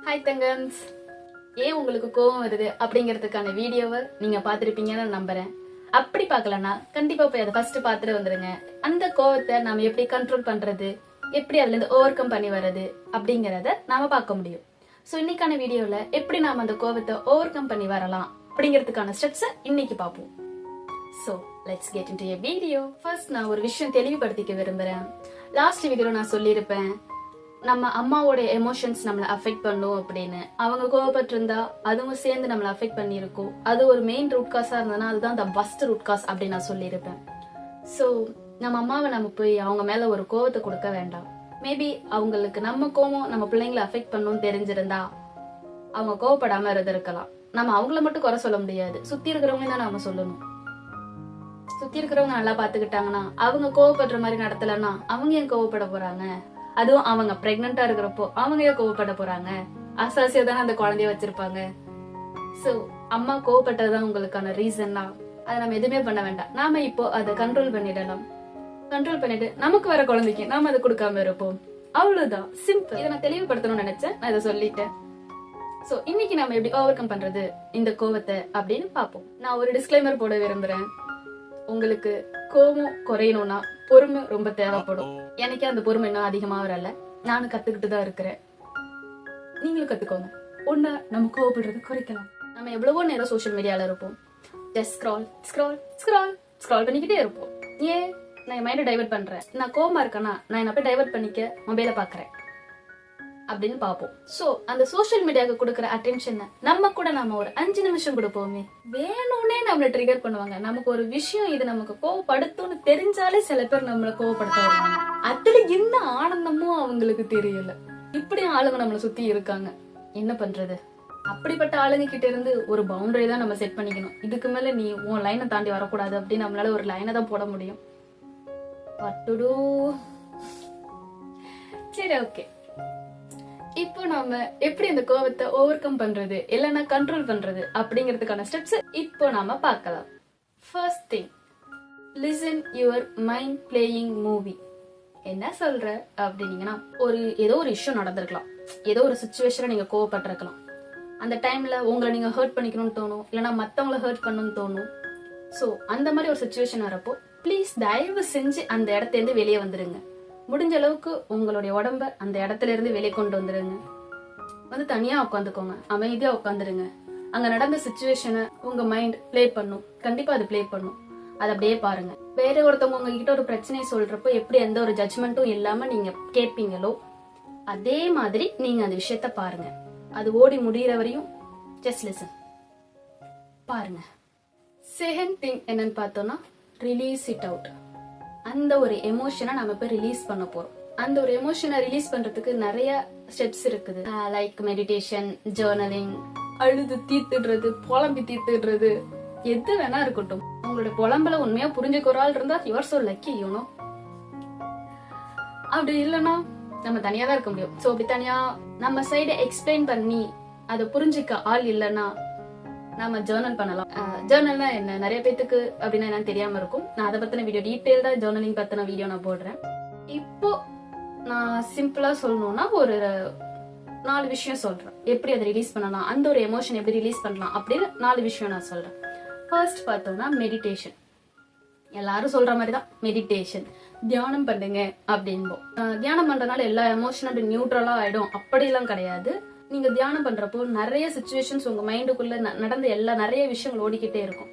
Hi தங்கம்ஸ், ஏன் உங்களுக்கு கோவம் வருது அப்படிங்கிறதுக்கான வீடியோவை நீங்க பார்த்துருப்பீங்கன்னு நம்புறேன். அப்படி பார்க்கலன்னா கண்டிப்பா போய் அதை ஃபர்ஸ்ட் பார்த்துட்டு வந்துருங்க. அந்த கோவத்தை நாம எப்படி கண்ட்ரோல் பண்றது, எப்படி அதுல இருந்து ஓவர் கம் பண்ணி வர்றது அப்படிங்கறத நாம பார்க்க முடியும். ஸோ இன்னைக்கான வீடியோல எப்படி நாம அந்த கோவத்தை ஓவர் கம் பண்ணி வரலாம் அப்படிங்கிறதுக்கான ஸ்டெப்ஸை இன்னைக்கு பார்ப்போம். So let's get into a video. First நான் ஒரு விஷயம் தெளிவுபடுத்திக்க விரும்புறேன். லாஸ்ட் வீடியோல நான் சொல்லியிருப்பேன், நம்ம அம்மாவோட எமோஷன்ஸ் நம்மளை அஃபெக்ட் பண்ணும் அப்படின்னு. அவங்க கோவப்பட்டு இருந்தா அதுவும் சேர்ந்து நம்மளை அஃபெக்ட் பண்ணியிருக்கும். அது ஒரு மெயின் ரூட் காஸா இருந்ததுன்னா அதுதான் த ஃபர்ஸ்ட் ரூட் காஸ் அப்படின்னு நான் சொல்லியிருப்பேன். ஸோ நம்ம அம்மாவை நம்ம போய் அவங்க மேல ஒரு கோவத்தை கொடுக்க வேண்டாம். மேபி அவங்களுக்கு நம்ம கோவம் நம்ம பிள்ளைங்களை அஃபெக்ட் பண்ணணும்னு தெரிஞ்சிருந்தா அவங்க கோவப்படாம இருந்திருக்கலாம். நம்ம அவங்கள மட்டும் குறை சொல்ல முடியாது, சுத்தி இருக்கிறவங்க தான் நாம சொல்லணும். சுத்தி இருக்கிறவங்க நல்லா பாத்துக்கிட்டாங்கன்னா, அவங்க கோவப்படுற மாதிரி நடத்தலன்னா அவங்க ஏன் கோவப்பட போறாங்க? அதுவும் அவங்க பிரெக்னண்டா இருக்கிறப்போ அவங்க ஏன் கோவப்பட போறாங்க? ஆசாசியா தானே அந்த குழந்தைய வச்சிருப்பாங்க. சோ அம்மா கோவப்பட்டதுதான் உங்களுக்கான ரீசன்னா அதை நம்ம எதுவுமே பண்ண வேண்டாம். நாம இப்போ அதை கண்ட்ரோல் பண்ணிடலாம். கண்ட்ரோல் பண்ணிட்டு நமக்கு வர குழந்தைக்கு நாம அதை கொடுக்காம இருப்போம். அவ்வளவுதான், சிம்பிள். இதை நான் தெளிவுபடுத்தணும்னு நினைச்சேன், நான் இதை சொல்லிட்டேன். சோ இன்னைக்கு நம்ம எப்படி ஓவர் கம் பண்றது இந்த கோவத்தை அப்படின்னு பாப்போம். நான் ஒரு டிஸ்க்ளைமர் போட விரும்புறேன். உங்களுக்கு கோபம் குறையணும்னா பொறுமை ரொம்ப தேவைப்படும். எனக்கே அந்த பொறுமை இன்னும் அதிகமா வரல, நானும் கத்துக்கிட்டு தான் இருக்கிறேன். நீங்களும் கத்துக்கோங்க. ஒண்ணு நம்ம கோவப்படுறது குறைக்கலாம். நம்ம எவ்வளவோ நேரம் சோசியல் மீடியால இருப்போம். Just scroll scroll scroll scroll பண்ணிக்கிட்டே இருப்போம். ஏன் நான் என் மைண்டை டைவர்ட் பண்றேன்? நான் கோவமா இருக்கேன்னா நான் என்ன போய் டைவர்ட் பண்ணிக்க மொபைல பாக்குறேன் அப்படின்னு பாப்போம். சோ அந்த சோசியல் மீடியாவுக்கு கொடுக்கற அட்டென்ஷன் நம்ம கூட நாம ஒரு 5 நிமிஷம் கொடுப்போமே. வேணும்னே நம்மள ட்ரிகர் பண்ணுவாங்க. நமக்கு ஒரு விஷயம் இது நமக்கு கோவப்படுத்தும்னு தெரிஞ்சாலே சில பேர் நம்மள கோவப்படுத்த வருவாங்க. அதுல என்ன ஆனந்தமும் அவங்களுக்கு தெரியல. இப்படி ஆளுங்க நம்மள சுத்தி இருக்காங்க. என்ன பண்றது? அப்படிப்பட்ட ஆளுங்க கிட்ட இருந்து ஒரு பவுண்டரி தான் நம்ம செட் பண்ணிக்கணும். இதுக்கு மேல நீ உன் லைனை தாண்டி வரக்கூடாது அப்படின்னு நம்மளால ஒரு லைனை தான் போட முடியும். What to do? சரி, ஓகே. இப்போ நாம எப்படி அந்த கோவத்தை ஓவர் கம் பண்றது இல்லைன்னா கண்ட்ரோல் பண்றது அப்படிங்கிறதுக்கான ஸ்டெப்ஸ் இப்போ நாம பார்க்கலாம். First thing, listen your mind playing movie. என்ன சொல்ற அப்படின்னீங்கன்னா, ஏதோ ஒரு இஷ்யூ நடந்திருக்கலாம், ஏதோ ஒரு சிச்சுவேஷன்ல நீங்க கோவப்பட்டிருக்கலாம். அந்த டைம்ல உங்களை நீங்க ஹர்ட் பண்ணிக்கணும்னு தோணும், இல்லைன்னா மத்தவங்களை ஹர்ட் பண்ணணும்னு தோணும். ஸோ அந்த மாதிரி ஒரு சிச்சுவேஷன் வரப்போ ப்ளீஸ் தயவு செஞ்சு அந்த இடத்துல இருந்து வெளியே வந்துருங்க. முடிஞ்ச அளவுக்கு உங்களுடைய உடம்ப அந்த இடத்துல இருந்து வெளியே கொண்டு வந்துருங்க. வந்து தனியா உட்காந்துக்கோங்க, அமைதியா உட்காந்துருங்க. அங்க நடந்த சிச்சுவேஷனை உங்க மைண்ட் பிளே பண்ணும். கண்டிப்பா அது பிளே பண்ணும். அதை அப்படியே பாருங்க. வேற ஒருத்தவங்க உங்ககிட்ட ஒரு பிரச்சனையை சொல்றப்போ எப்படி எந்த ஒரு ஜட்ஜ்மெண்ட்டும் இல்லாம நீங்க கேட்பீங்களோ அதே மாதிரி நீங்க அந்த விஷயத்த பாருங்க. அது ஓடி முடிகிற வரையும் ஜஸ்ட் லிசன், பாருங்க. செகண்ட் திங் என்னன்னு பார்த்தோம்னா, ரிலீஸ் இட் அவுட். அந்த ஒரு எமோஷனை நம்ம இப்ப ரிலீஸ் பண்ண போறோம். அந்த ஒரு எமோஷனை ரிலீஸ் பண்றதுக்கு நிறைய ஸ்டெப்ஸ் இருக்குது. லைக் மெடிடேஷன், ஜர்னலிங், அழுது தீர்த்துடுறது, புலம்பி தீர்த்துடுறது, எது வேணா இருக்கட்டும். உங்களோட புலம்பல உண்மையா புரிஞ்சுக்க ஒரு ஆள் இருந்தா யுவர் சோ லக்கி, யூனோ. அப்படி இல்லைன்னா நம்ம தனியா தான் இருக்க முடியும். சோ அப்படி தனியா நம்ம சைட எக்ஸ்பிளைன் பண்ணி அதை புரிஞ்சுக்க ஆள் இல்லைன்னா நாம ஜர்னல் பண்ணலாம். ஜர்னல்னா என்ன, நிறைய பேத்துக்கு அப்படின்னா என்னன்னு தெரியாம இருக்கும். நான் அதை பத்தின வீடியோ, டீடைல்டா ஜர்னலிங் பத்தின வீடியோ நான் போடுறேன். இப்போ நான் சிம்பிளா சொல்லணும்னா ஒரு 4 விஷயம் சொல்றேன், எப்படி அதை ரிலீஸ் பண்ணலாம், அந்த ஒரு எமோஷன் எப்படி ரிலீஸ் பண்ணலாம் அப்படின்னு 4 விஷயம் நான் சொல்றேன். ஃபர்ஸ்ட் பார்த்தோம்னா மெடிடேஷன். எல்லாரும் சொல்ற மாதிரிதான் மெடிடேஷன், தியானம் பண்ணுங்க அப்படின்போம். தியானம் பண்றதுனால எல்லா எமோஷனும் அப்படி நியூட்ரலா ஆயிடும் அப்படிலாம் கிடையாது. நீங்க தியானம் பண்றப்போ நிறைய சிச்சுவேஷன்ஸ் உங்க மைண்டுக்குள்ள நடந்த நிறைய விஷயங்கள் ஓடிக்கிட்டே இருக்கும்.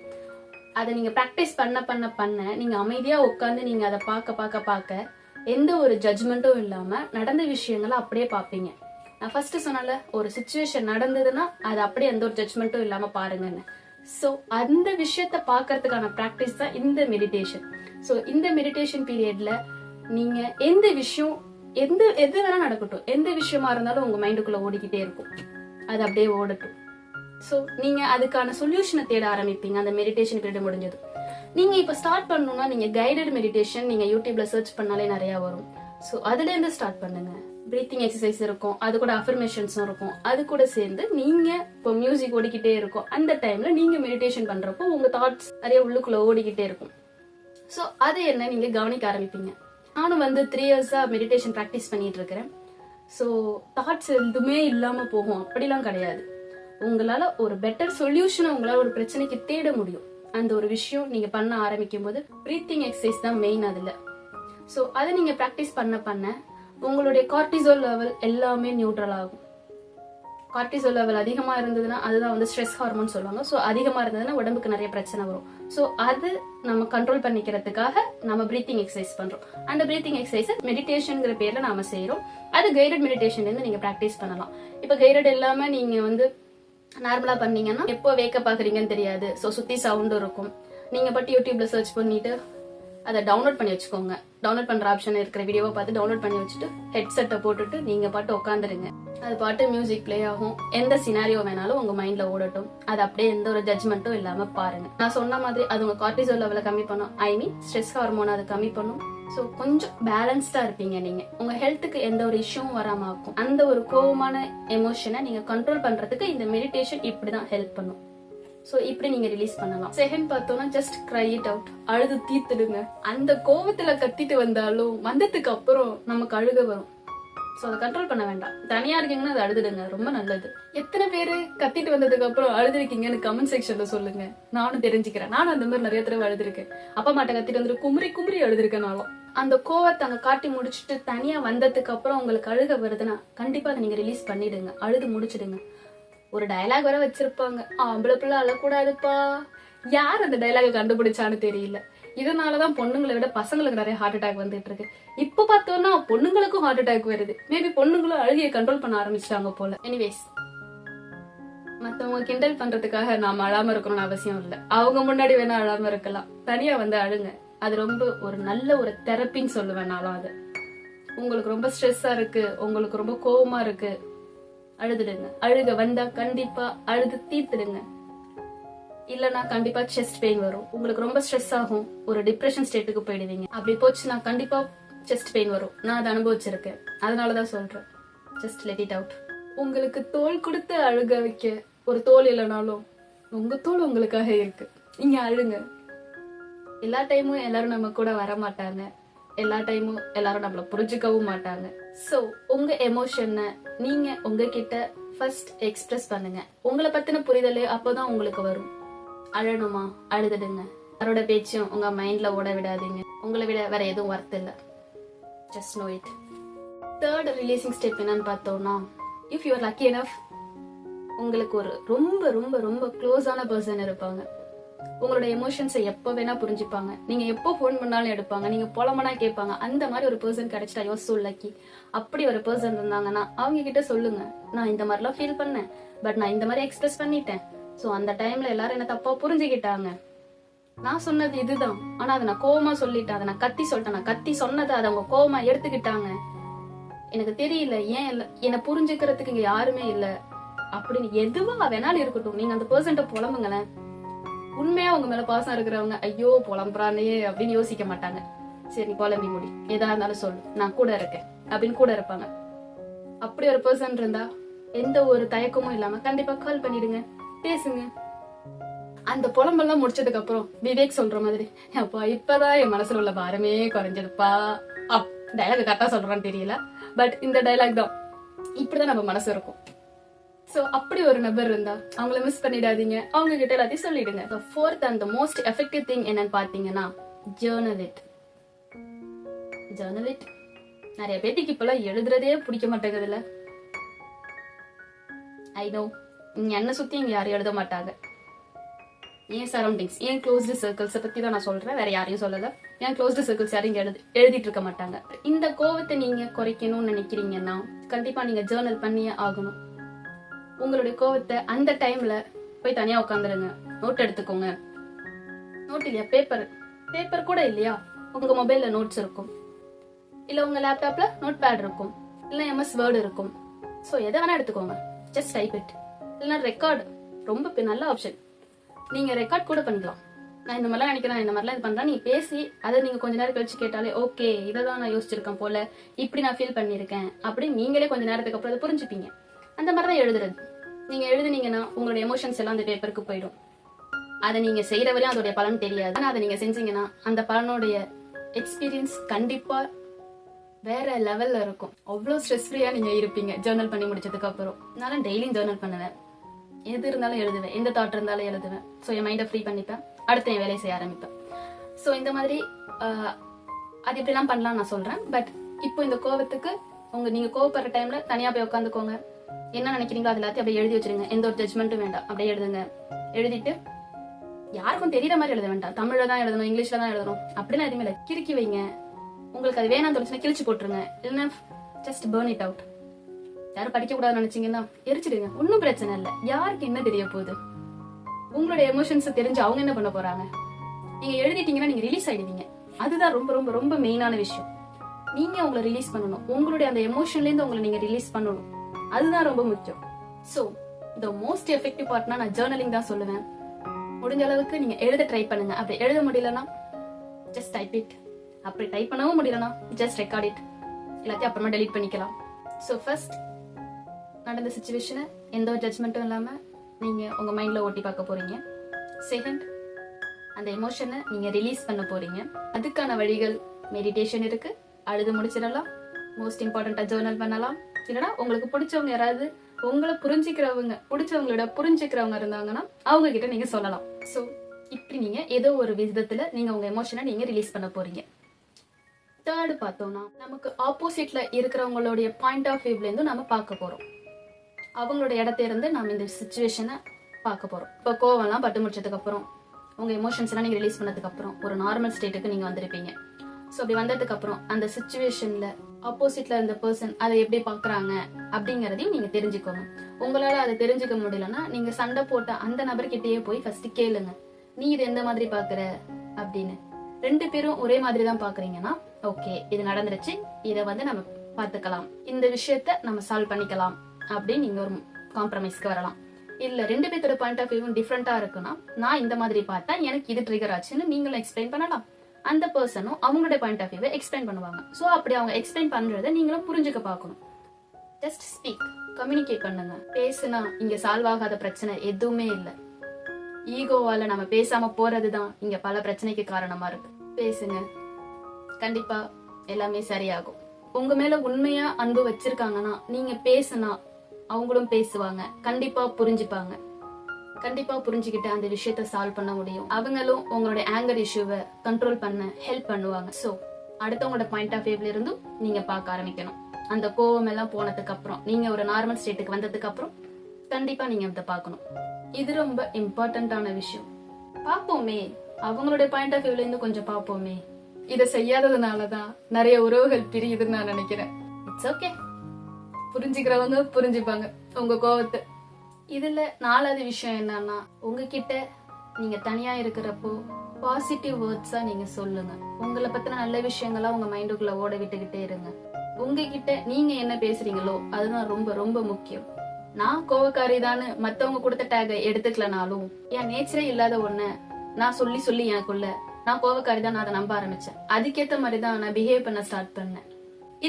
அதை நீங்க பிராக்டிஸ் பண்ண பண்ண பண்ண நீங்க அமைதியா உட்காந்து நீங்க அதை பார்க்க எந்த ஒரு ஜட்ஜ்மெண்ட்டும் இல்லாம நடந்த விஷயங்களை அப்படியே பாப்பீங்க. நான் ஃபர்ஸ்ட் சொன்னல, ஒரு சிச்சுவேஷன் நடந்ததுன்னா அது அப்படியே எந்த ஒரு ஜட்ஜ்மெண்ட்டும் இல்லாம பாருங்கன்னு. சோ அந்த விஷயத்த பாக்குறதுக்கான பிராக்டிஸ் தான் இந்த மெடிடேஷன். சோ இந்த மெடிடேஷன் பீரியட்ல நீங்க எந்த விஷயம் எது வேணா நடக்கட்டும், எந்த விஷயமா இருந்தாலும் உங்க மைண்டுக்குள்ள ஓடிக்கிட்டே இருக்கும், அது அப்படியே ஓடட்டும். சோ நீங்க அதுக்கான சொல்யூஷனை தேட ஆரம்பிப்பீங்க அந்த மெடிடேஷன் பீரியட் முடிஞ்சது. நீங்க இப்ப ஸ்டார்ட் பண்ணணும்னா நீங்க கைடட் மெடிடேஷன் நீங்க யூடியூப்ல சர்ச் பண்ணாலே நிறைய வரும். சோ அதுல இருந்து ஸ்டார்ட் பண்ணுங்க. பிரீத்திங் எக்ஸசைஸ் இருக்கும், அது கூட அஃபர்மேஷன்ஸும் இருக்கும். அது கூட சேர்ந்து நீங்க இப்போ மியூசிக் ஓடிக்கிட்டே இருக்கும், அந்த டைம்ல நீங்க மெடிடேஷன் பண்றப்போ உங்க தாட்ஸ் நிறைய உள்ளுக்குள்ள ஓடிக்கிட்டே இருக்கும். சோ அது என்ன நீங்க கவனிக்க ஆரம்பிப்பீங்க. நானும் 3 இயர்ஸா மெடிடேஷன் பிராக்டிஸ் பண்ணிட்டு இருக்கிறேன். ஸோ தாட்ஸ் எதுவுமே இல்லாம போகும், அப்படிலாம் கிடையாது. உங்களால ஒரு பெட்டர் சொல்யூஷனை உங்களால ஒரு பிரச்சனைக்கு தேட முடியும். அந்த ஒரு விஷயம் நீங்க பண்ண ஆரம்பிக்கும் போது பிரீத்திங் எக்ஸசைஸ் தான் மெயின் அதுல. ஸோ அதை நீங்க ப்ராக்டிஸ் பண்ண பண்ண உங்களுடைய கார்டிசோல் லெவல் எல்லாமே நியூட்ரல் ஆகும். கார்டிசோல் லெவல் அதிகமா இருந்ததுன்னா அதுதான் வந்து ஸ்ட்ரெஸ் ஹார்மோன் சொல்லுவாங்க. ஸோ அதிகமா இருந்ததுன்னா உடம்புக்கு நிறைய பிரச்சனை வரும். ஸோ அது நம்ம கண்ட்ரோல் பண்ணிக்கிறதுக்காக நம்ம பிரீத்திங் எக்ஸசைஸ் பண்றோம். அந்த பிரீத்திங் எக்ஸசைஸ் மெடிடேஷன்ங்கிற பேர்ல நாம செய்யறோம். அது கைடட் மெடிடேஷன்ல இருந்து நீங்க ப்ராக்டிஸ் பண்ணலாம். இப்ப கைடட் இல்லாம நீங்க வந்து நார்மலா பண்ணீங்கன்னா எப்போ வேக்கப் ஆகுறீங்கன்னு தெரியாது. ஸோ சுத்தி சவுண்ட் இருக்கும். நீங்க பட்டு யூடியூப்ல சர்ச் பண்ணிட்டு அதை டவுன்லோட் பண்ணி வச்சுக்கோங்க. டவுன்லோட் பண்ற ஆப்ஷன் இருக்கிற வீடியோவை பார்த்து டவுன்லோட் பண்ணி வச்சுட்டு ஹெட்செட்டை போட்டுட்டு நீங்க பாட்டு உட்காந்துருங்க. அது பாட்டு மியூசிக் பிளே ஆகும். எந்த சினாரியோ வேணாலும் உங்க மைண்ட்ல ஓடட்டும். அது அப்படியே எந்த ஒரு ஜட்மெண்ட்டும் இல்லாம பாருங்க. நான் சொன்ன மாதிரி அது உங்க கார்டிசோல் லெவலை கம்மி பண்ணும். ஐ மீன் ஸ்ட்ரெஸ் ஹார்மோன் அதை கம்மி பண்ணும். ஸோ கொஞ்சம் பேலன்ஸ்டா இருப்பீங்க. நீங்க உங்க ஹெல்த்துக்கு எந்த ஒரு இஷ்யூவும் வராம இருக்கும். அந்த ஒரு கோவமான எமோஷனை நீங்க கண்ட்ரோல் பண்றதுக்கு இந்த மெடிடேஷன் இப்படிதான் ஹெல்ப் பண்ணும். சோ இப்படி நீங்க ரிலீஸ் பண்ணலாம். செகண்ட் பார்த்தோம்னா ஜஸ்ட் கிரை இட் அவுட். அழுது தீர்த்துடுங்க. அந்த கோவத்துல கத்திட்டு வந்தாலும் வந்ததுக்கு அப்புறம் நமக்கு அழுக வரும். சோ அதை கண்ட்ரோல் பண்ண வேண்டாம். தனியா இருக்கீங்கன்னா அதை அழுதுடுங்க, ரொம்ப நல்லது. எத்தனை பேரு கத்திட்டு வந்ததுக்கு அப்புறம் அழுதுருக்கீங்கன்னு கமெண்ட் செக்ஷன்ல சொல்லுங்க. நானும் தெரிஞ்சுக்கிறேன். நானும் அந்த மாதிரி நிறைய தடவை அழுதுருக்கேன். அப்பா மாட்ட கத்திட்டு வந்துட்டு குமரி குமரி அழுதுருக்கனாலும் அந்த கோவத்தை அங்க காட்டி முடிச்சுட்டு தனியா வந்ததுக்கு அப்புறம் உங்களுக்கு அழுக வருதுன்னா கண்டிப்பா அதை நீங்க ரிலீஸ் பண்ணிடுங்க. அழுது முடிச்சிடுங்க. ஒரு டயலாக் வர வச்சிருப்பாங்க, ஆம்பளை பிள்ளை அழக்கூடாதுப்பா. யார் அந்த டயலாக கண்டுபிடிச்சான்னு தெரியல. இதனாலதான் பொண்ணுங்களை விட பசங்களுக்கு நிறைய ஹார்ட் அட்டாக் வந்துட்டு இருக்கு. இப்ப பார்த்தோம்னா பொண்ணுங்களுக்கும் ஹார்ட் அட்டாக் வருது. மேபி பொண்ணுங்களும் அழுகையை கண்ட்ரோல் பண்ண ஆரம்பிச்சிட்டாங்க போல. எனிவேஸ், மத்தவங்க கிண்டல் பண்றதுக்காக நாம அழாம இருக்கணும்னு அவசியம் இல்ல. அவங்க முன்னாடி வேணா அழாம இருக்கலாம். தனியா வந்து அழுங்க. அது ரொம்ப ஒரு நல்ல ஒரு தெரப்பின்னு சொல்லுவேன் நானும். அது உங்களுக்கு ரொம்ப ஸ்ட்ரெஸ்ஸா இருக்கு, உங்களுக்கு ரொம்ப கோவமா இருக்கு, அழுதுடுங்க. அழுக வந்தா கண்டிப்பா அழுது தீர்த்துடுங்க. இல்லனா கண்டிப்பா செஸ்ட் பெயின் வரும். உங்களுக்கு ரொம்ப ஸ்ட்ரெஸ் ஆகும். ஒரு டிப்ரெஷன் ஸ்டேட்டுக்கு போயிடுவீங்க. அப்படி போச்சுன்னா கண்டிப்பா செஸ்ட் பெயின் வரும். நான் அதை அனுபவிச்சிருக்கேன். அதனாலதான் சொல்றேன், ஜஸ்ட் லெட் இட் அவுட். உங்களுக்கு தோல் கொடுத்து அழுக வைக்க ஒரு தோல் இல்லைனாலும் உங்க தோல் உங்களுக்காக இருக்கு. நீங்க அழுங்க. எல்லா டைமும் எல்லாரும் நம்ம கூட வர மாட்டாங்க. எல்லா டைமும் எல்லாரும் நம்மள புரிஞ்சுக்கவும் மாட்டாங்க. சோ உங்க எமோஷனை நீங்க உங்ககிட்ட ஃபர்ஸ்ட் எக்ஸ்பிரஸ் பண்ணுங்க. உங்களை பத்தின புரிதல் அப்போதான் உங்களுக்கு வரும். அழணுமா, அழுதுடுங்க. யாரோட பேச்சும் உங்க மைண்ட்ல ஓட விடாதீங்க. உங்களை விட வேற எதுவும் ஒர்த் இல்ல. Just know it. Third releasing step என்னன்னு பார்த்தோம்னா, if you are lucky enough, உங்களுக்கு ஒரு ரொம்ப ரொம்ப ரொம்ப க்ளோஸான பர்சன் இருப்பாங்க. உங்களோட எமோஷன்ஸை எப்ப வேணா புரிஞ்சுப்பாங்க. நீங்க எப்போ போன் பண்ணாலும் எடுப்பாங்க. நீங்க புலம்பனா கேட்பாங்க. அந்த மாதிரி ஒரு பர்சன் கிடைச்சிட்டா யூ ஆர் சோ லக்கி. அப்படி ஒரு பர்சன் இருந்தாங்கன்னா அவங்க கிட்ட சொல்லுங்க, நான் இந்த மாதிரிலாம் ஃபீல் பண்ணேன், பட் நான் இந்த மாதிரி எக்ஸ்பிரஸ் பண்ணிட்டேன். சோ அந்த டைம்ல எல்லாரும் என்ன தப்பா புரிஞ்சுக்கிட்டாங்க. நான் சொன்னது இதுதான், ஆனா அதை நான் கோவமா சொல்லிட்டேன், அதை நான் கத்தி சொல்லிட்டேன். நான் கத்தி சொன்னதை அதை அவங்க கோவமா எடுத்துக்கிட்டாங்க. எனக்கு தெரியல ஏன் என்னை புரிஞ்சுக்கிறதுக்கு இங்க யாருமே இல்ல அப்படின்னு எதுவா வேணாலும் இருக்கட்டும். நீங்க அந்த பர்சன்ட்ட புலம்புங்களேன். உண்மையா உங்க மேல பாசம் இருக்கிறவங்க ஐயோ புலம்புறானே அப்படின்னு யோசிக்க மாட்டாங்க. சரி நீ புலம்பி முடி, எதா இருந்தாலும் சொல்லு, நான் கூட இருக்கேன் அப்படின்னு கூட இருப்பாங்க. அப்படி ஒரு பர்சன் இருந்தா எந்த ஒரு தயக்கமும் இல்லாம கண்டிப்பா கால் பண்ணிடுங்க, பேசுங்க. அந்த புலம்பெல்லாம் முடிச்சதுக்கு அப்புறம் விவேக் சொல்ற மாதிரி, அப்பா இப்பதான் என் மனசுல உள்ள பாரமே குறைஞ்சதுப்பா. டைலாக் கரெக்டா சொல்றான்னு தெரியல, பட் இந்த டைலாக் தான். இப்படிதான் நம்ம மனசு இருக்கும். சோ அப்படி ஒரு நபர் இருந்தா அவங்கள மிஸ் பண்ணிடாதீங்க. அவங்க கிட்ட எல்லாத்தையும் சொல்லிடுங்க. Fourth and most effective thing என்னன்னு பாத்தீங்கன்னா, ஜர்னல் இட். Journal it. நிறைய பேருக்கு இப்பெல்லாம் எழுதுறதே பிடிக்க மாட்டேங்குதுல்ல. ஐ நோ, இங்க என்ன சுத்தி இங்க யாரும் எழுத மாட்டாங்க. ஏன் சரௌண்டிங்ஸ், ஏன் க்ளோஸ்டு சர்க்கிள்ஸை பத்தி தான் நான் சொல்றேன், வேற யாரையும் சொல்லல. ஏன் க்ளோஸ்டு சர்க்கிள்ஸ் யாரும் எழுதிட்டு இருக்க மாட்டாங்க. இந்த கோவத்தை நீங்க குறைக்கணும்னு நினைக்கிறீங்கன்னா கண்டிப்பா நீங்க ஜர்னல் பண்ணியே ஆகணும். உங்களுடைய கோவத்தை அந்த டைம்ல போய் தனியா உட்காந்துருங்க. நோட் எடுத்துக்கோங்க. நோட் இல்லையா, பேப்பர் கூட இல்லையா, உங்க மொபைல்ல நோட்ஸ் இருக்கும், இல்ல உங்க லேப்டாப்ல நோட் பேட் இருக்கும், இல்ல எம்எஸ் வேர்டு இருக்கும். சோ எதை வேணா எடுத்துக்கோங்க. Just type it. இல்லைன்னா ரெக்கார்டு, ரொம்ப நல்ல ஆப்ஷன். நீங்க ரெக்கார்ட் கூட பண்ணிக்கலாம். நான் இந்த மாதிரிலாம் நினைக்கிறேன், இந்த மாதிரிலாம் இது பண்றேன், நீ பேசி அதை நீங்க கொஞ்ச நேரம் கழிச்சு கேட்டாலே ஓகே இதான் நான் யோசிச்சிருக்கேன் போல, இப்படி நான் ஃபீல் பண்ணிருக்கேன் அப்படின்னு நீங்களே கொஞ்ச நேரத்துக்கு அப்புறம் அதை புரிஞ்சுப்பீங்க. அந்த மாதிரிதான் எழுதுறது. நீங்க எழுதுனீங்கன்னா உங்களோட எமோஷன்ஸ் எல்லாம் அந்த பேப்பருக்கு போயிடும். அதை நீங்க செய்யற வரையும் அதோடைய பலன் தெரியாது. ஆனா அதை நீங்க செஞ்சீங்கன்னா அந்த பலனுடைய எக்ஸ்பீரியன்ஸ் கண்டிப்பா வேற லெவல்ல இருக்கும். அவ்வளோ ஸ்ட்ரெஸ் ஃப்ரீயா நீங்க இருப்பீங்க ஜேர்னல் பண்ணி முடிச்சதுக்கு அப்புறம். நான் டெய்லியும் ஜேர்னல் பண்ணுவேன், எது இருந்தாலும் எழுதுவேன், எந்த தாட் இருந்தாலும் எழுதுவேன். ஸோ என் மைண்டை ஃப்ரீ பண்ணிப்பேன், அடுத்த என் வேலையை செய்ய ஆரம்பிப்பேன். ஸோ இந்த மாதிரி அது எப்படிலாம் பண்ணலாம் நான் சொல்றேன். பட் இப்போ இந்த கோவத்துக்கு நீங்க கோவப்படுற டைம்ல தனியா போய் உட்காந்துக்கோங்க. என்ன நினைக்கிறீங்களோ அது எல்லாத்தையும் அப்படியே எழுதி வச்சிருங்க. எந்த ஒரு ஜட்மெண்ட்டும் வேண்டாம், அப்படியே எழுதுங்க. எழுதிட்டு யாருக்கும் தெரியற மாதிரி எழுத வேண்டாம். தமிழ்ல தான் எழுதணும், இங்கிலீஷ்ல தான் எழுதணும் அப்படின்னு எதுவுமே இல்லை. கிறுக்கி வைங்க. உங்களுக்கு அது வேணாம்னு தோணுச்சுன்னா கிழிச்சு போட்டுருங்க, இல்லைன்னா ஜஸ்ட் burn it out. யாரும் படிக்க கூடாதுன்னு நினைச்சீங்கன்னா எரிச்சிடுங்க, ஒன்னும் பிரச்சனை இல்லை. யாருக்கு என்ன தெரிய போகுது? உங்களுடைய எமோஷன்ஸ் தெரிஞ்சு அவங்க என்ன பண்ண போறாங்க? நீங்க எழுதிட்டீங்கன்னா நீங்க ரிலீஸ் ஆயிடுவீங்க. அதுதான் ரொம்ப ரொம்ப ரொம்ப மெயினான விஷயம். நீங்க உங்களை ரிலீஸ் பண்ணணும், உங்களுடைய அந்த எமோஷன்ல இருந்து உங்களை நீங்க ரிலீஸ் பண்ணணும். அதுதான் ரொம்ப முக்கியம். சோ த மோஸ்ட் எஃபெக்டிவ் பார்ட்னா நான் ஜேர்னலிங் தான் சொல்லுவேன். முடிஞ்ச அளவுக்கு நீங்க எழுத ட்ரை பண்ணுங்க. அப்படி எழுத முடியலன்னா ஜஸ்ட் டைப் இட். அப்படி டைப் பண்ணவும் முடியலன்னா ஜஸ்ட் ரெக்கார்ட் இட். எல்லாத்தையும் அப்புறமா டெலீட் பண்ணிக்கலாம். ஸோ ஃபர்ஸ்ட் நடந்த சுச்சுவேஷனை எந்த ஒரு ஜட்மெண்ட்டும் இல்லாம நீங்க உங்க மைண்ட்ல ஓட்டி பார்க்க போறீங்க. செகண்ட், அந்த எமோஷனை நீங்க ரிலீஸ் பண்ண போறீங்க. அதுக்கான வழிகள் மெடிடேஷன் இருக்கு, அழுது முடிச்சிடலாம். மோஸ்ட் இம்பார்ட்டண்டா ஜேர்னல் பண்ணலாம். இல்லைன்னா உங்களுக்கு பிடிச்சவங்க யாராவது உங்களை பிடிச்சவங்களோட புரிஞ்சுக்கிறவங்க இருந்தாங்கன்னா அவங்க கிட்ட நீங்க சொல்லலாம். ஸோ இப்படி நீங்க ஏதோ ஒரு விதத்துல நீங்க உங்க எமோஷனை நீங்க ரிலீஸ் பண்ண போறீங்க. தேர்டு பார்த்தோம்னா நமக்கு ஆப்போசிட்ல இருக்கிறவங்களுடைய பாயிண்ட் ஆஃப் வியூல இருந்து நம்ம பார்க்க போறோம். அவங்களோட இடத்த இருந்து நம்ம இந்த சிச்சுவேஷனை பார்க்க போறோம். இப்போ கோவம்லாம் பட்டு முடிச்சதுக்கு அப்புறம் உங்க எமோஷன்ஸ் எல்லாம் நீங்க ரிலீஸ் பண்ணதுக்கு அப்புறம் ஒரு நார்மல் ஸ்டேட்டுக்கு நீங்க வந்திருப்பீங்க. ஸோ அப்படி வந்ததுக்கு அப்புறம் அந்த சிச்சுவேஷன்ல ஆப்போசிட்ல இருந்த பர்சன் அதை எப்படி பாக்குறாங்க அப்படிங்கறதையும் நீங்க தெரிஞ்சுக்கோங்க. உங்களால அதை தெரிஞ்சுக்க முடியலன்னா நீங்க சண்டை போட்ட அந்த நபர்கிட்டயே போய் ஃபர்ஸ்ட் கேளுங்க, நீ இது எந்த மாதிரி பாக்குற அப்படின்னு. ரெண்டு பேரும் ஒரே மாதிரி தான் பாக்குறீங்கன்னா ஓகே, இது நடந்துருச்சு, இதை நம்ம பாத்துக்கலாம், இந்த விஷயத்த நம்ம சால்வ் பண்ணிக்கலாம் அப்படின்னு நீங்க ஒரு காம்ப்ரமைஸ்க்கு வரலாம். இல்ல ரெண்டு பேர்த்தோட பாயிண்ட் ஆஃப் வியூ டிஃப்ரெண்டா இருக்குன்னா நான் இந்த மாதிரி பார்த்தா எனக்கு இது ட்ரிகர் ஆச்சுன்னு நீங்களும் எக்ஸ்பிளைன் பண்ணலாம். அந்த பர்சனும் அவங்களோட பாயிண்ட் ஆஃப் வியூவை எக்ஸ்பிளைன் பண்ணுவாங்க. ஸோ அப்படி அவங்க எக்ஸ்பிளைன் பண்றதை நீங்களும் புரிஞ்சுக்க பார்க்கணும். ஜஸ்ட் ஸ்பீக், கம்யூனிகேட் பண்ணுங்க. பேசுனா இங்க சால்வ் ஆகாத பிரச்சனை எதுவுமே இல்லை. ஈகோவால நம்ம பேசாம போறதுதான் இங்க பல பிரச்சனைக்கு காரணமா இருக்கு. பேசுங்க, கண்டிப்பா எல்லாமே சரியாகும். உங்க மேல உண்மையா அன்பு வச்சிருக்காங்கன்னா நீங்க பேசுனா அவங்களும் பேசுவாங்க, கண்டிப்பா புரிஞ்சுப்பாங்க. கண்டிப்பா புரிஞ்சுக்கிட்டு அந்த விஷயத்த சால்வ் பண்ண முடியும். அவங்களும் உங்களுடைய ஆங்கர் இஷ்யூவை கண்ட்ரோல் பண்ண ஹெல்ப் பண்ணுவாங்க. சோ அடுத்தவங்களோட பாயிண்ட் ஆஃப் வியூல இருந்தும் நீங்க பார்க்க ஆரம்பிக்கணும். அந்த கோவம் எல்லாம் போனதுக்கு அப்புறம் நீங்க ஒரு நார்மல் ஸ்டேட்டுக்கு வந்ததுக்கு அப்புறம் கண்டிப்பா நீங்க அதை பார்க்கணும். இது ரொம்ப இம்பார்ட்டன்டான விஷயம். பாப்போமே, அவங்களுடைய பாயிண்ட் ஆஃப் வியூல இருந்து கொஞ்சம் பாப்போமே. இதை செய்யாததுனாலதான் நிறைய உறவுகள் பிரியுதுன்னு நான் நினைக்கிறேன். இட்ஸ் ஓகே, புரிஞ்சுக்கிறவங்க புரிஞ்சுப்பாங்க உங்க கோவத்தை. இதுல நாலாவது விஷயம் என்னன்னா, உங்ககிட்ட நீங்க தனியா இருக்கிறப்போ பாசிட்டிவ் வேர்ட்ஸா நீங்க சொல்லுங்க. உங்களை பத்தின நல்ல விஷயங்களா உங்க மைண்டுக்குள்ள ஓட விட்டுக்கிட்டே இருங்க. உங்ககிட்ட நீங்க என்ன பேசுறீங்களோ அதுதான் ரொம்ப ரொம்ப முக்கியம். நான் கோவக்காரி தானு மத்தவங்க கொடுத்த டேக எடுத்துக்கலனாலும் என் நேச்சரே இல்லாத ஒண்ணு நான் சொல்லி சொல்லி எனக்குள்ள நான் கோவக்காரி தான் நான் அதை நம்ப ஆரம்பிச்சேன். அதுக்கேத்த மாதிரிதான் நான் பிஹேவ் பண்ண ஸ்டார்ட் பண்ணேன்.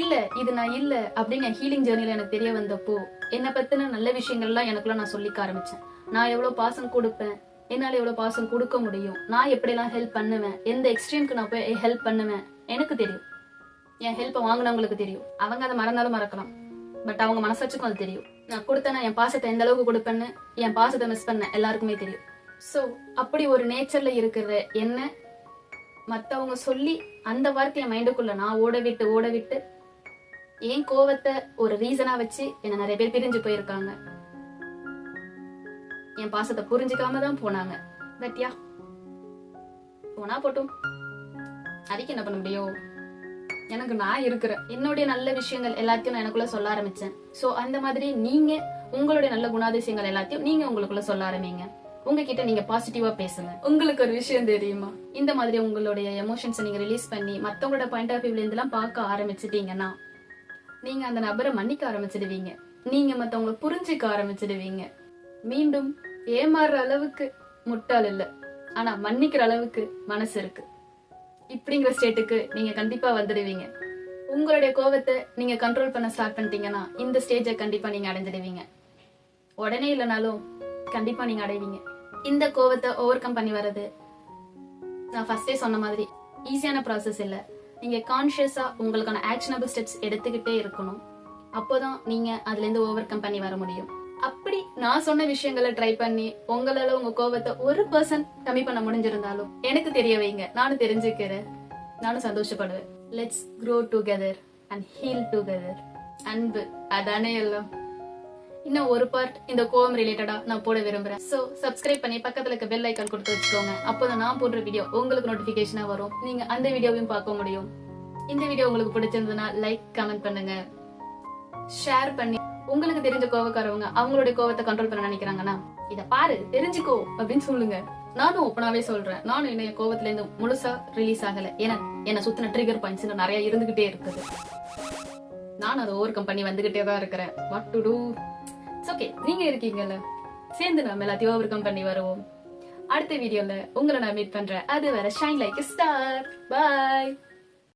இல்ல இது நான் இல்ல அப்படின்னு ஹீலிங் ஜேர்னில எனக்கு தெரிய வந்தப்போ என்ன பத்தின நல்ல விஷயங்கள்லாம் எனக்குள்ள நான் சொல்லிக்க ஆரம்பிச்சேன். நான் எவ்வளவு பாசம் கொடுப்பேன், என்னால எவ்வளவு பாசம் கொடுக்க முடியும், நான் எப்படி எல்லாம் ஹெல்ப் பண்ணுவேன், எந்த எக்ஸ்ட்ரீம்க்கு நான் போய் ஹெல்ப் பண்ணுவேன் எனக்கு தெரியும். என் ஹெல்ப் வாங்கினவங்களுக்கு தெரியும். அவங்க அதை மறந்தாலும் மறக்கலாம், பட் அவங்க மனசாச்சுக்கும் அது தெரியும். நான் கொடுத்தேன்னா என் பாசத்தை எந்த அளவுக்கு கொடுப்பேன்னு, என் பாசத்தை மிஸ் பண்ண எல்லாருக்குமே தெரியும். சோ அப்படி ஒரு நேச்சர்ல இருக்கிற என்ன மத்தவங்க சொல்லி அந்த வார்த்தைய மைண்டுக்குள்ள நான் ஓட விட்டு என் கோவத்தை ஒரு ரீசனா வச்சு என்ன நிறைய பேர் பிரிஞ்சு போயிருக்காங்க. என் பாசத்தை புரிஞ்சுக்காம தான் போனாங்க. பட் யா, போனா போட்டும், அதுக்கு என்ன பண்ண முடியும்? எனக்கு நான் இருக்கிறேன். என்னுடைய நல்ல விஷயங்கள் எல்லாத்தையும் நான் எனக்குள்ள சொல்ல ஆரம்பிச்சேன். சோ அந்த மாதிரி நீங்க உங்களுடைய நல்ல குணாதிசயங்கள் எல்லாத்தையும் நீங்க உங்களுக்குள்ள சொல்ல ஆரம்பிங்க. உங்ககிட்ட நீங்க பாசிட்டிவா பேசுங்க. உங்களுக்கு ஒரு விஷயம் தெரியுமா, இந்த மாதிரி உங்களுடைய எமோஷன்ஸை நீங்க ரிலீஸ் பண்ணி மத்தவங்களோட பாயிண்ட் ஆஃப் வியூல இருந்து எல்லாம் பார்க்க ஆரம்பிச்சிட்டீங்கன்னா நீங்க அந்த நபரை மன்னிக்க ஆரம்பிச்சிடுவீங்க. நீங்க மத்தவங்களை புரிஞ்சுக்க ஆரம்பிச்சிடுவீங்க. மீண்டும் ஏமாறுற அளவுக்கு முட்டாள் இல்ல, ஆனா மன்னிக்கிற அளவுக்கு மனசு இருக்கு. இப்படிங்கிற ஸ்டேட்டுக்கு நீங்க கண்டிப்பா வந்துடுவீங்க. உங்களுடைய கோவத்தை நீங்க கண்ட்ரோல் பண்ண ஸ்டார்ட் பண்ணிட்டீங்கன்னா இந்த ஸ்டேஜை கண்டிப்பா நீங்க அடைஞ்சிடுவீங்க. உடனே இல்லைனாலும் கண்டிப்பா நீங்க அடைவீங்க. இந்த கோவத்தை ஓவர் கம் பண்ணி வர்றது நான் ஃபர்ஸ்டே சொன்ன மாதிரி ஈஸியான ப்ராசஸ் இல்ல. நீங்க கான்ஷியஸா உங்களுக்கான ஆக்ஷனபிள் ஸ்டெப்ஸ் எடுத்துக்கிட்டே இருக்கணும். அப்போதான் நீங்க அதுல இருந்து ஓவர் கம் பண்ணி வர முடியும். அப்படி நான் சொன்ன விஷயங்களை ட்ரை பண்ணி உங்களால உங்க கோபத்தை 1% கம்மி பண்ண முடிஞ்சிருந்தாலும் எனக்கு தெரிய வைங்க. நானும் தெரிஞ்சுக்கிறேன், நானும் சந்தோஷப்படுவேன். Let's grow together and heal together. அன்பு அதானே எல்லாம். இன்னும் ஒரு பார்ட் இந்த கோவம் ரிலேட்டடா நான் போட விரும்புறேன். சோ சப்ஸ்கிரைப் பண்ணி பக்கத்துல இருக்க பெல் ஐக்கான் கொடுத்து வச்சுக்கோங்க. அப்போதான் நான் போடுற வீடியோ உங்களுக்கு நோட்டிபிகேஷனா வரும். நீங்க அந்த வீடியோவையும் பார்க்க முடியும். இந்த வீடியோ உங்களுக்கு பிடிச்சிருந்ததுன்னா லைக் கமெண்ட் பண்ணுங்க, ஷேர் பண்ணி உங்களுக்கு தெரிஞ்ச கோவக்காரவங்க அவங்களுடைய கோவத்தை கண்ட்ரோல் பண்ண நினைக்கிறாங்கன்னா இத பாரு தெரிஞ்சுக்கோ அப்படின்னு சொல்லுங்க. நானும் ஓப்பனாவே சொல்றேன், நானும் என்ன கோவத்துல இருந்து முழுசா ரிலீஸ் ஆகல. ஏன்னா என்ன சுத்தின ட்ரிகர் பாயிண்ட்ஸ் நிறைய இருந்துகிட்டே இருக்குது. நான் அதை ஓவர் கம் பண்ணி வந்துகிட்டே தான் இருக்கிறேன். What to do? It's okay. நீங்க இருக்கீங்கல்ல, சேர்ந்து நம்ம எல்லாத்தையும் ஓவர் கம் பண்ணி வருவோம். அடுத்த வீடியோல உங்களை நான் மீட் பண்றேன். அது வேற ஷைன் லைக் ஸ்டார். பாய்.